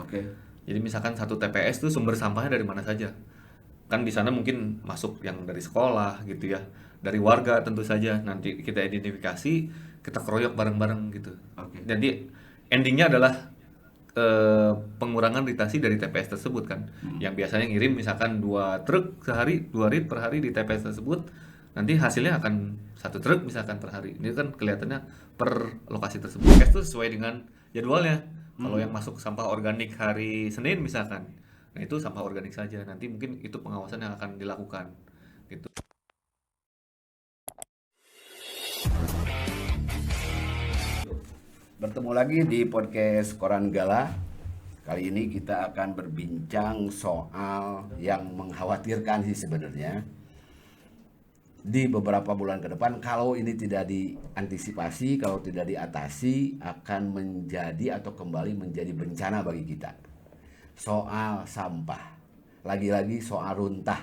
Oke. Jadi misalkan satu TPS tuh sumber sampahnya dari mana saja. Kan di sana mungkin masuk yang dari sekolah gitu ya, dari warga tentu saja. Nanti kita identifikasi, kita keroyok bareng-bareng gitu. Oke. Jadi endingnya adalah pengurangan ritasi dari TPS tersebut kan. Yang biasanya ngirim misalkan 2 truk sehari, 2 rit per hari di TPS tersebut, nanti hasilnya akan 1 truk misalkan per hari. Ini kan kelihatannya per lokasi tersebut. TPS itu sesuai dengan jadwalnya. Kalau yang masuk sampah organik hari Senin misalkan, nah itu sampah organik saja. Nanti mungkin itu pengawasan yang akan dilakukan gitu. Bertemu lagi di podcast Koran Gala. Kali ini kita akan berbincang soal yang mengkhawatirkan sih sebenarnya. Di beberapa bulan ke depan kalau ini tidak diantisipasi, kalau tidak diatasi akan menjadi atau kembali menjadi bencana bagi kita. Soal sampah. Lagi-lagi soal runtah.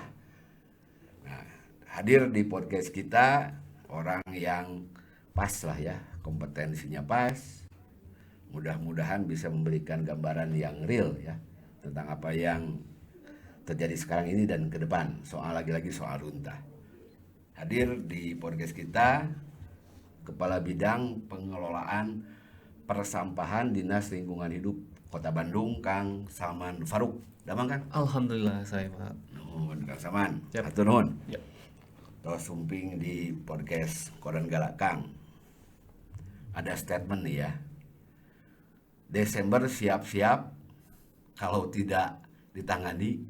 Nah, hadir di podcast kita orang yang pas lah ya, kompetensinya pas. Mudah-mudahan bisa memberikan gambaran yang real ya tentang apa yang terjadi sekarang ini dan ke depan. Lagi-lagi soal runtah. Hadir di podcast kita Kepala Bidang Pengelolaan Persampahan Dinas Lingkungan Hidup Kota Bandung, Kang Salman Faruk. Damang Kang? Alhamdulillah saya Pak. Nuhun Kang Salman. Siap. Atur nuhun. Ya. Terus sumping di podcast Koran Gala Kang. Ada statement nih ya. Desember siap-siap, kalau tidak ditangani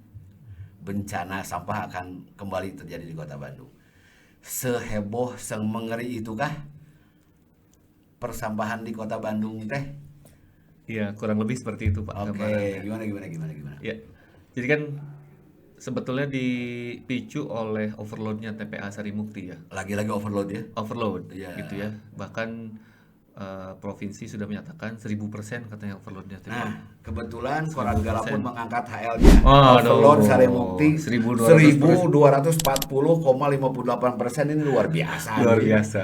bencana sampah akan kembali terjadi di Kota Bandung. Seheboh, semengeri itukah persampahan di Kota Bandung teh? Iya, kurang lebih seperti itu Pak Oke, gambarannya. gimana? Ya. Jadi kan sebetulnya dipicu oleh overloadnya TPA Sarimukti ya. Lagi-lagi overload ya? Overload Iya. gitu ya. Bahkan provinsi sudah menyatakan 1000% katanya overloadnya TPA. Nah, kebetulan Koran Gala pun 1000%. mengangkat HL-nya. Waduh, Overload Sarimukti 1200%. 1240,58%, ini luar biasa. Luar nih. biasa.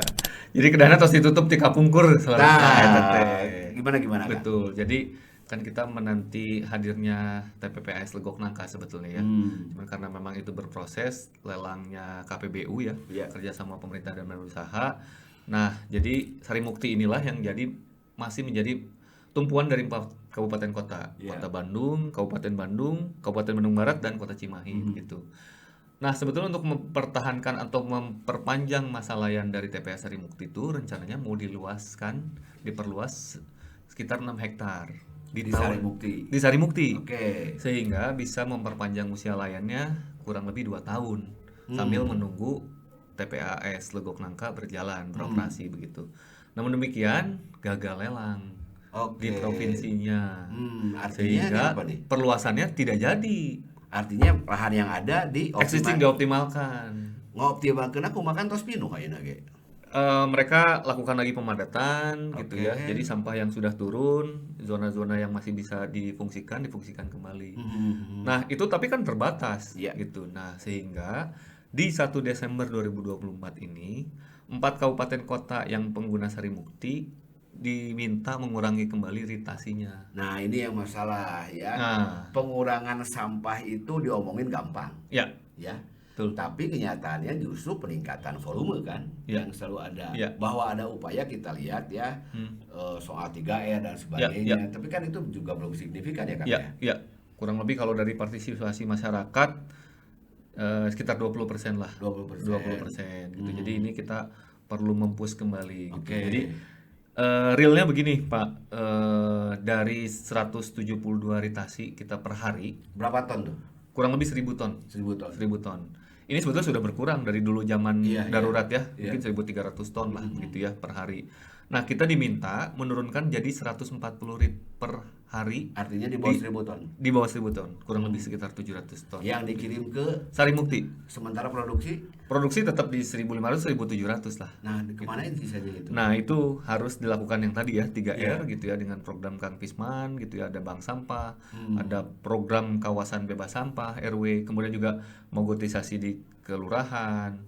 Jadi kedana terus ditutup di kapungkur seharusnya eta Nah, teh. gimana Kang? Betul. Jadi kan kita menanti hadirnya TPPAS Legok Nangka sebetulnya ya. Cuman karena memang itu berproses lelangnya KPBU ya, Iya. kerjasama pemerintah dan badan usaha. Nah, jadi Sarimukti inilah yang masih menjadi tumpuan dari 4 kabupaten kota, Iya. Kota Bandung, Kabupaten Bandung Barat dan Kota Cimahi gitu. Nah, sebetulnya untuk mempertahankan atau memperpanjang masa layan dari TPA Sarimukti itu rencananya mau diperluas sekitar 6 hektar Di Sarimukti. di Sarimukti. Oke. Sehingga bisa memperpanjang usia layannya kurang lebih 2 tahun sambil menunggu TPAS Legok Nangka berjalan, beroperasi begitu. Namun demikian, gagal lelang Oke. di provinsinya. Artinya Sehingga ini apa nih? perluasannya tidak jadi. Artinya lahan yang ada Existing dioptimalkan. ngoptimalkeun aku makan tos pinuh ayeuna ge. Mereka lakukan lagi pemadatan gitu ya. Oke. Jadi sampah yang sudah turun, zona-zona yang masih bisa difungsikan kembali. Nah, itu tapi kan terbatas Iya. gitu. Nah, sehingga di 1 Desember 2024 ini 4 kabupaten kota yang pengguna Sarimukti diminta mengurangi kembali ritasinya. Nah, ini yang masalah ya. Nah, Pengurangan sampah itu diomongin gampang ya, ya. betul. Tapi kenyataannya justru peningkatan volume kan Iya. yang selalu ada. Iya. Bahwa ada upaya kita lihat ya soal 3R dan sebagainya. Iya. Tapi kan itu juga belum signifikan ya kan Ya, ya. ya. Kurang lebih kalau dari partisipasi masyarakat sekitar 20% lah. 20%. 20% gitu. Jadi ini kita perlu mempush kembali gitu. Oke. Jadi realnya begini, Pak. Dari 172 ritasi kita per hari, Berapa ton tuh? kurang lebih 1000 ton. 1000 ton. 1000 ton. Ini sebetulnya sudah berkurang dari dulu zaman Iya, darurat ya. iya. Mungkin 1300 ton lah gitu ya per hari. Nah, kita diminta menurunkan jadi 140 rit per hari Artinya di bawah 1000 ton. di bawah 1000 ton, kurang lebih sekitar 700 ton. Yang dikirim ke Sarimukti. sementara produksi. Produksi tetap di 1500 1700 lah. Nah, kemana sisanya itu? Nah, itu harus dilakukan yang tadi ya, 3R Iya. gitu ya, dengan program Kang Pisman gitu ya, ada bank sampah, ada program kawasan bebas sampah RW, kemudian juga mogotisasi di kelurahan.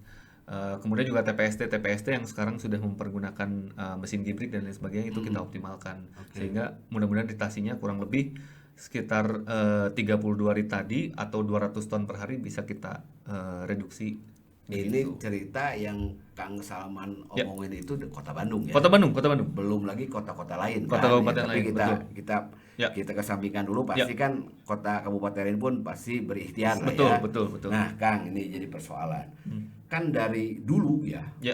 Kemudian juga TPST yang sekarang sudah mempergunakan mesin gibrik dan lain sebagainya itu kita optimalkan. Sehingga mudah-mudahan ritasinya kurang lebih sekitar 32 rit tadi atau 200 ton per hari bisa kita reduksi Ini begitu. cerita yang Kang Salman Ya. omongin itu di Kota Bandung ya. Kota Bandung, Kota Bandung. Belum lagi kota-kota lain Kota kan. Ya, kabupaten tapi lain, kita betul. kita Ya. kita kesampingkan dulu, Ya. pasti kan kota kabupaten lain pun pasti berikhtiar lah Betul, ya. betul, betul. Nah, Kang, ini jadi persoalan. Kan dari dulu ya, Ya,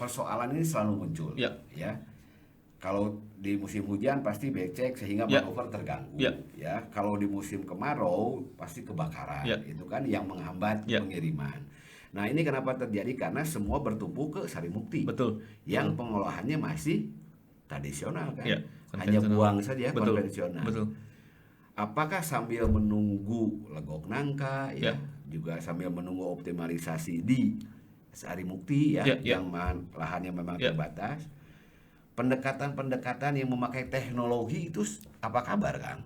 persoalan ini selalu muncul. Ya. Ya. Kalau di musim hujan pasti becek sehingga Ya. manuver terganggu. Ya. Ya. Kalau di musim kemarau pasti kebakaran. Ya. Itu kan yang menghambat Ya. pengiriman. Nah, ini kenapa terjadi? Karena semua bertumpu ke Sarimukti. betul. Yang pengolahannya masih tradisional kan. Ya, Hanya konvensional. buang saja Betul. konvensional. Betul. Apakah sambil menunggu legok nangka ya, Ya. juga sambil menunggu optimalisasi di Sarimukti ya, Ya, ya. yang lahannya memang Ya. terbatas, pendekatan-pendekatan yang memakai teknologi itu apa kabar, Kang?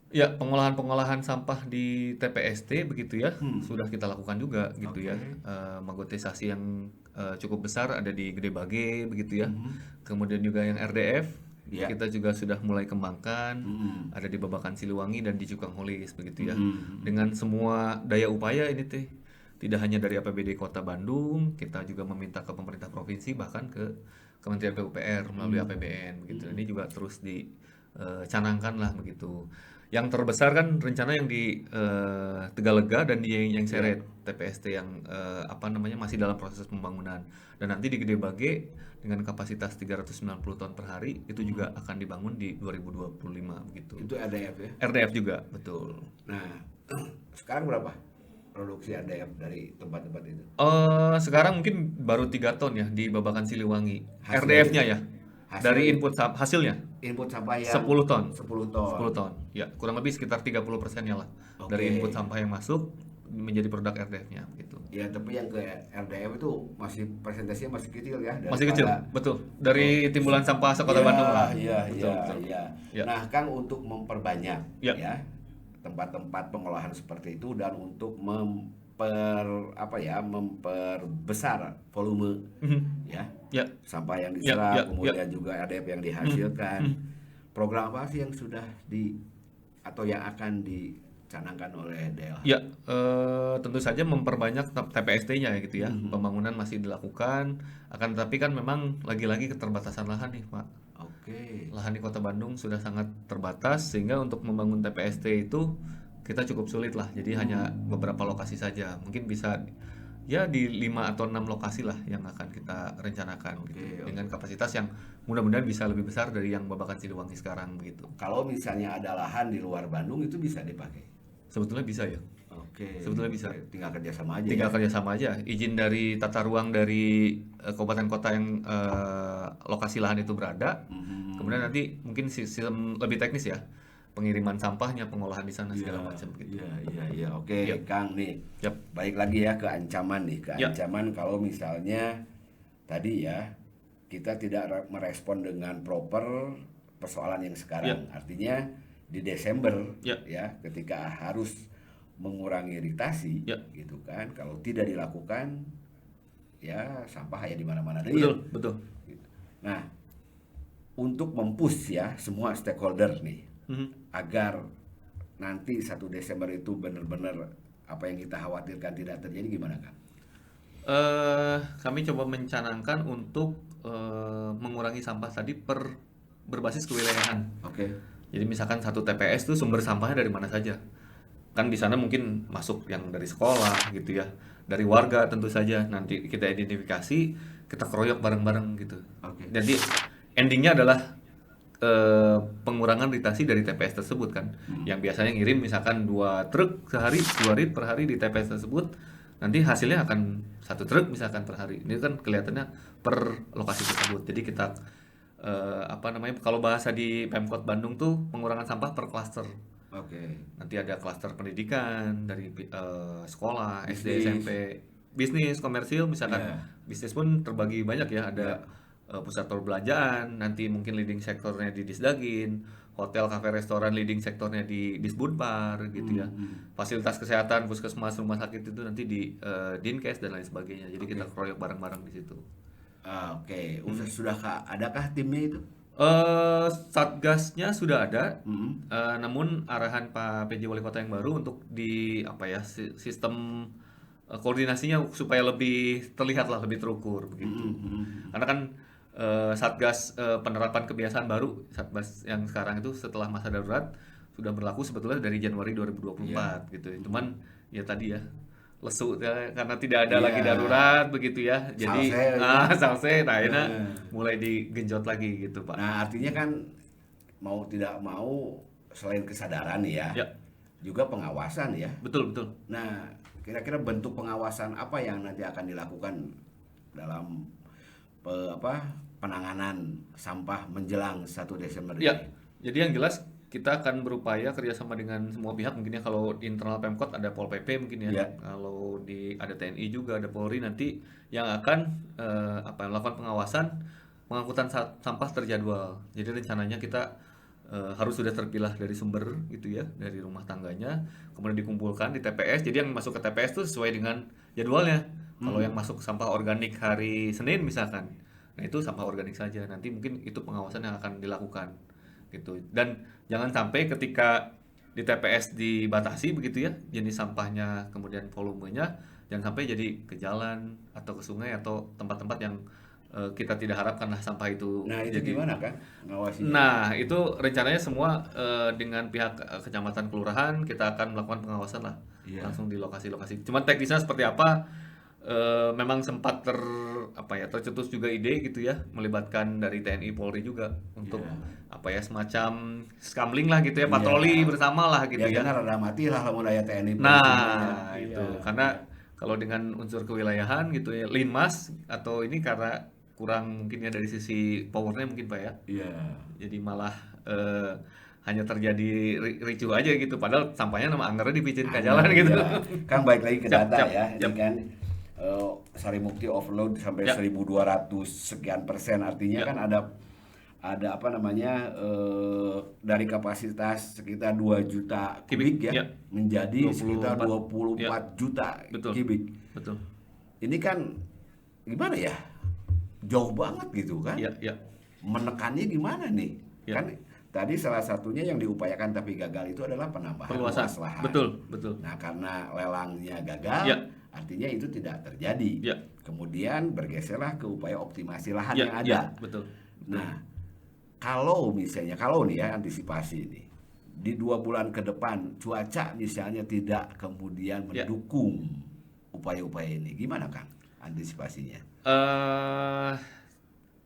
Ya, pengolahan sampah di TPST begitu ya, sudah kita lakukan juga gitu ya. Oke. Magotisasi yang cukup besar ada di Gede Bage begitu ya. Kemudian juga yang RDF Ya. kita juga sudah mulai kembangkan, Hmm. ada di Babakan Siliwangi dan di Cukang Holis begitu ya. Hmm. Dengan semua daya upaya ini teh tidak hanya dari APBD Kota Bandung, kita juga meminta ke pemerintah provinsi bahkan ke Kementerian PUPR melalui APBN begitu. Ini juga terus dicanangkan lah begitu. Yang terbesar kan rencana yang di Tegalega dan di yang Seret TPST yang masih dalam proses pembangunan. Dan nanti di Gede Bage dengan kapasitas 390 ton per hari itu juga akan dibangun di 2025 begitu. Itu RDF ya. RDF juga, betul. Nah, sekarang berapa produksi RDF dari tempat-tempat itu? Sekarang mungkin baru 3 ton ya di Babakan Siliwangi. Hasil- RDF-nya ya. hasil- Dari input hasilnya Input sampah yang 10 ton. 10 ton. 10 ton. Ya, kurang lebih sekitar 30%-nya lah Oke. dari input sampah yang masuk menjadi produk RDF-nya gitu. Ya, tapi yang ke RDF itu masih presentasinya masih kecil ya. Masih kecil, daripada- betul. Dari timbulan sampah sekota Bandung lah. Iya, Betul, iya, betul. iya. Ya. Nah, Kang, untuk memperbanyak Ya. ya tempat-tempat pengolahan seperti itu dan untuk memperbesar volume ya Ya. sampah yang Ya, diserap, ya, kemudian juga RDF yang dihasilkan. Program apa sih yang sudah atau yang akan dicanangkan oleh DLH? Ya, tentu saja memperbanyak TPST-nya ya gitu ya. Pembangunan masih dilakukan, akan tetapi kan memang lagi-lagi keterbatasan lahan nih, Pak. Oke. Lahan di Kota Bandung sudah sangat terbatas sehingga untuk membangun TPST itu kita cukup sulit lah. Jadi hanya beberapa lokasi saja. Mungkin bisa ya di 5 atau 6 lokasi lah yang akan kita rencanakan gitu. Oke. Dengan kapasitas yang mudah-mudahan bisa lebih besar dari yang Babakan Siliwangi sekarang begitu. Kalau misalnya ada lahan di luar Bandung itu bisa dipakai. Sebetulnya bisa ya. Oke. Sebetulnya bisa. Tinggal kerjasama aja. Tinggal ya. kerjasama aja. Izin dari tata ruang dari kabupaten kota yang lokasi lahan itu berada. Kemudian nanti mungkin sistem lebih teknis ya. Pengiriman sampahnya, pengolahan di sana segala macam gitu. Iya. Oke, Ya. Kang nih. Yap. Baik lagi ya ke ancaman nih, ke Ya. ancaman kalau misalnya tadi ya kita tidak merespon dengan proper persoalan yang sekarang. Artinya di Desember Ya. ketika harus mengurangi iritasi Ya. gitu kan. Kalau tidak dilakukan ya sampah ya di mana-mana deh. Betul, betul. Nah, untuk mempush ya semua stakeholder nih Mhm. agar nanti 1 Desember itu benar-benar apa yang kita khawatirkan tidak terjadi, gimana Kang? Kami coba mencanangkan untuk mengurangi sampah tadi berbasis kewilayahan. Oke. Jadi misalkan satu TPS itu sumber sampahnya dari mana saja. Kan di sana mungkin masuk yang dari sekolah gitu ya, dari warga tentu saja. Nanti kita identifikasi, kita keroyok bareng-bareng gitu. Oke. Jadi endingnya adalah pengurangan ritasi dari TPS tersebut kan. Yang biasanya ngirim misalkan 2 truk sehari, 2 rit per hari di TPS tersebut, nanti hasilnya akan 1 truk misalkan per hari. Ini kan kelihatannya per lokasi tersebut. Jadi kita kalau bahasa di Pemkot Bandung tuh pengurangan sampah per klaster. Oke. Nanti ada klaster pendidikan dari sekolah, SD, Bisnis. SMP, bisnis, komersil misalkan. Ya. Bisnis pun terbagi banyak ya, ada pusat perbelanjaan, nanti mungkin leading sektornya di Disdagin, hotel, kafe, restoran leading sektornya di Disbudpar gitu ya. Fasilitas kesehatan, puskesmas, rumah sakit itu nanti di Dinkes dan lain sebagainya. Jadi kita keroyok bareng-bareng di situ. Oke. Adakah timnya itu? Satgasnya sudah ada, Mm-mm. namun arahan Pak PJ Wali Kota yang baru untuk di apa ya sistem koordinasinya supaya lebih terlihat lah, lebih terukur begitu. Mm-mm, mm-mm. Karena kan Satgas penerapan kebiasaan baru, Satgas yang sekarang itu setelah masa darurat sudah berlaku sebetulnya dari Januari 2024 gitu. Cuman ya tadi ya lesu ya, karena tidak ada lagi Iya. darurat begitu ya. Jadi Salse, ya. salse, nah akhirnya Nah. mulai digenjot lagi gitu Pak. Nah, artinya kan mau tidak mau selain kesadaran nih ya, Ya, juga pengawasan ya. betul betul. Nah, kira-kira bentuk pengawasan apa yang nanti akan dilakukan dalam penanganan sampah menjelang 1 Desember Ya, ini? jadi yang jelas kita akan berupaya kerjasama dengan semua pihak, mungkin ya kalau di internal Pemkot ada Pol PP mungkin ya, Ya. kalau di ada TNI juga ada Polri nanti yang akan melakukan pengawasan pengangkutan sampah terjadwal. Jadi rencananya kita harus sudah terpilah dari sumber gitu ya, dari rumah tangganya, kemudian dikumpulkan di TPS. Jadi yang masuk ke TPS itu sesuai dengan jadwalnya. Kalau yang masuk sampah organik hari Senin misalkan, nah itu sampah organik saja. Nanti mungkin itu pengawasan yang akan dilakukan gitu. Dan jangan sampai ketika di TPS dibatasi begitu ya jenis sampahnya kemudian volumenya, jangan sampai jadi ke jalan atau ke sungai atau tempat-tempat yang kita tidak harapkan lah sampah itu Nah, itu jadi. gimana kan ngawasinya? Nah, itu rencananya semua dengan pihak kecamatan kelurahan kita akan melakukan pengawasan lah Iya. langsung di lokasi-lokasi. Cuman teknisnya seperti apa? Memang sempat tercetus juga ide gitu ya, melibatkan dari TNI Polri juga untuk Iya. semacam skamling lah gitu ya, Iya. patroli bersama lah gitu ya. Biasanya rada mati lah lamun aya TNI polisi Nah, nya. itu Iya. karena kalau dengan unsur kewilayahan gitu ya, linmas atau ini karena kurang mungkin ya dari sisi powernya mungkin Pak ya. Iya. Jadi malah hanya terjadi ricuh aja gitu, padahal sampahnya nama anggaran dipicin ke jalan gitu. Iya. Kan balik lagi ke Siap, data siap, ya. Ini siap. kan Sarimukti overload sampai Ya. 1.200 sekian persen, artinya Ya. kan ada apa namanya dari kapasitas sekitar 2 juta kubik Kubik, ya, ya. menjadi sekitar 24, 24 juta Betul. kubik. Betul. Ini kan gimana ya? Jauh banget gitu kan? Ya, ya. Menekannya gimana nih? Ya. Kan tadi salah satunya yang diupayakan tapi gagal itu adalah penambahan Perluasan. luas lahan. Betul, betul. Nah, karena lelangnya gagal, Ya. artinya itu tidak terjadi. Ya. Kemudian bergeserlah ke upaya optimasi lahan Ya, yang ya, ada. betul. Nah, kalau nih ya antisipasi nih, di 2 bulan ke depan cuaca misalnya tidak kemudian Ya. mendukung upaya-upaya ini, gimana Kang antisipasinya?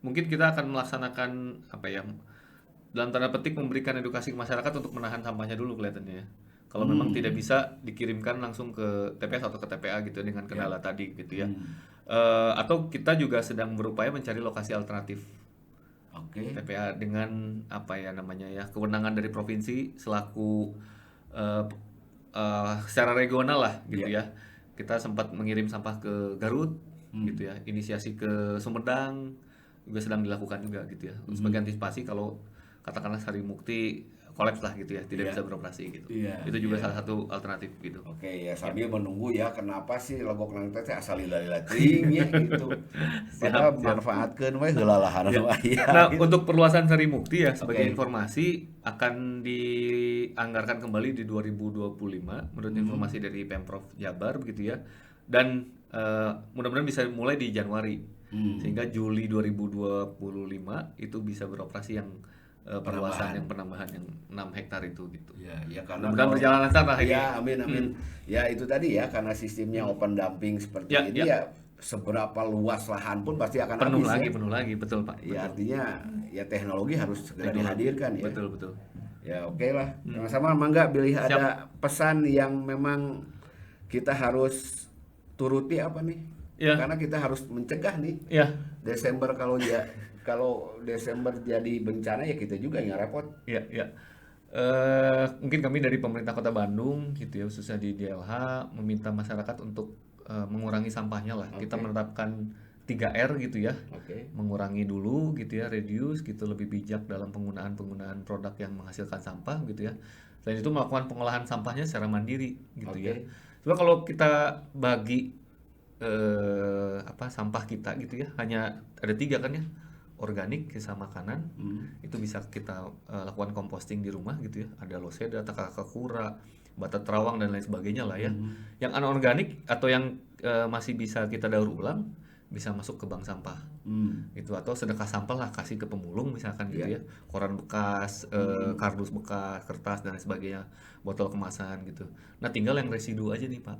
Mungkin kita akan melaksanakan dalam tanda petik memberikan edukasi ke masyarakat untuk menahan sampahnya dulu kelihatannya ya. Kalau memang tidak bisa dikirimkan langsung ke TPS atau ke TPA gitu dengan kendala tadi gitu ya. Atau kita juga sedang berupaya mencari lokasi alternatif Oke. TPA dengan kewenangan dari provinsi selaku eh, secara regional lah gitu ya. Kita sempat mengirim sampah ke Garut gitu ya. Inisiasi ke Sumedang juga sedang dilakukan juga gitu ya. Sebagai antisipasi kalau katakanlah Sarimukti kolaps lah gitu ya, tidak bisa beroperasi gitu. Iya, Itu juga salah satu alternatif gitu. Oke ya, sambil menunggu ya kenapa sih Legok Nang teh asal lila-lila teuing ya gitu. Padahal manfaatkeun we heula lahan anu aya. Nah, untuk perluasan Sarimukti ya sebagai Oke. informasi akan dianggarkan kembali di 2025 menurut informasi dari Pemprov Jabar begitu ya. Dan mudah-mudahan bisa mulai di Januari. Sehingga Juli 2025 itu bisa beroperasi yang perluasan yang penambahan yang 6 hektar itu gitu. Ya karena Mudah-mudahan berjalan lancar lah ini. Ya, amin. Ya itu tadi ya karena sistemnya open dumping seperti Ya, ini ya. ya seberapa luas lahan pun pasti akan Penuh habis lagi, ya. penuh lagi, betul Pak. Ya artinya ya teknologi harus segera dihadirkan ya. Betul, betul. Ya oke lah. Sama Mangga Bilih ada pesan yang memang kita harus turuti apa nih? Ya. Karena kita harus mencegah nih. Ya, Desember kalau Desember jadi bencana ya kita juga yang repot. ya, ya. Mungkin kami dari pemerintah Kota Bandung gitu ya, khususnya di DLH meminta masyarakat untuk mengurangi sampahnya lah. Kita menerapkan 3R gitu ya. Oke. Mengurangi dulu gitu ya, reduce gitu, lebih bijak dalam penggunaan produk yang menghasilkan sampah gitu ya. Selain itu melakukan pengolahan sampahnya secara mandiri gitu ya. Coba kalau kita bagi sampah kita gitu ya, hanya ada 3 kan ya. organik sisa makanan itu bisa kita lakukan composting di rumah gitu ya, ada loseda, takakakura, bata terawang dan lain sebagainya lah ya. Yang anorganik atau yang masih bisa kita daur ulang bisa masuk ke bank sampah gitu, atau sedekah sampah lah, kasih ke pemulung misalkan gitu ya, koran bekas, kardus bekas, kertas dan lain sebagainya, botol kemasan gitu. Nah tinggal yang residu aja nih Pak.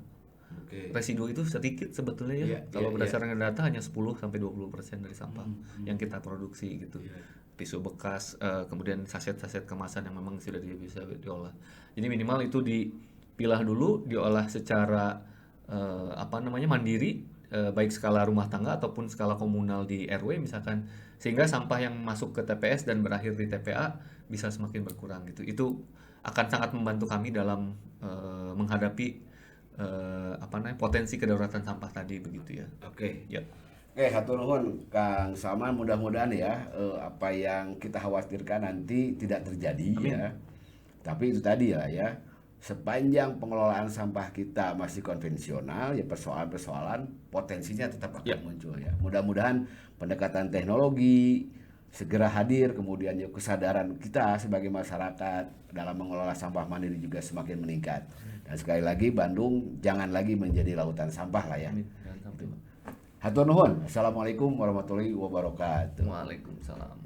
Oke. Residu itu sedikit sebetulnya ya. Iya, Kalau iya, berdasarkan data hanya 10-20% dari sampah yang kita produksi gitu. Iya. Tisu bekas, kemudian saset-saset kemasan yang memang sudah bisa diolah. Jadi minimal itu dipilah dulu, diolah secara mandiri, baik skala rumah tangga ataupun skala komunal di RW misalkan, sehingga sampah yang masuk ke TPS dan berakhir di TPA bisa semakin berkurang gitu. Itu akan sangat membantu kami dalam menghadapi potensi kedaruratan sampah tadi begitu ya. Oke. Ya. Oke, hatur nuhun Kang Salman, mudah-mudahan ya apa yang kita khawatirkan nanti tidak terjadi. Amin. Ya. Tapi itu tadi ya, sepanjang pengelolaan sampah kita masih konvensional ya, persoalan-persoalan potensinya tetap akan muncul ya. Mudah-mudahan pendekatan teknologi segera hadir, kemudian ya kesadaran kita sebagai masyarakat dalam mengelola sampah mandiri juga semakin meningkat. Dan sekali lagi Bandung jangan lagi menjadi lautan sampah lah ya. Amin. Jangan sampai. Hatur nuhun. Assalamualaikum warahmatullahi wabarakatuh. Waalaikumsalam.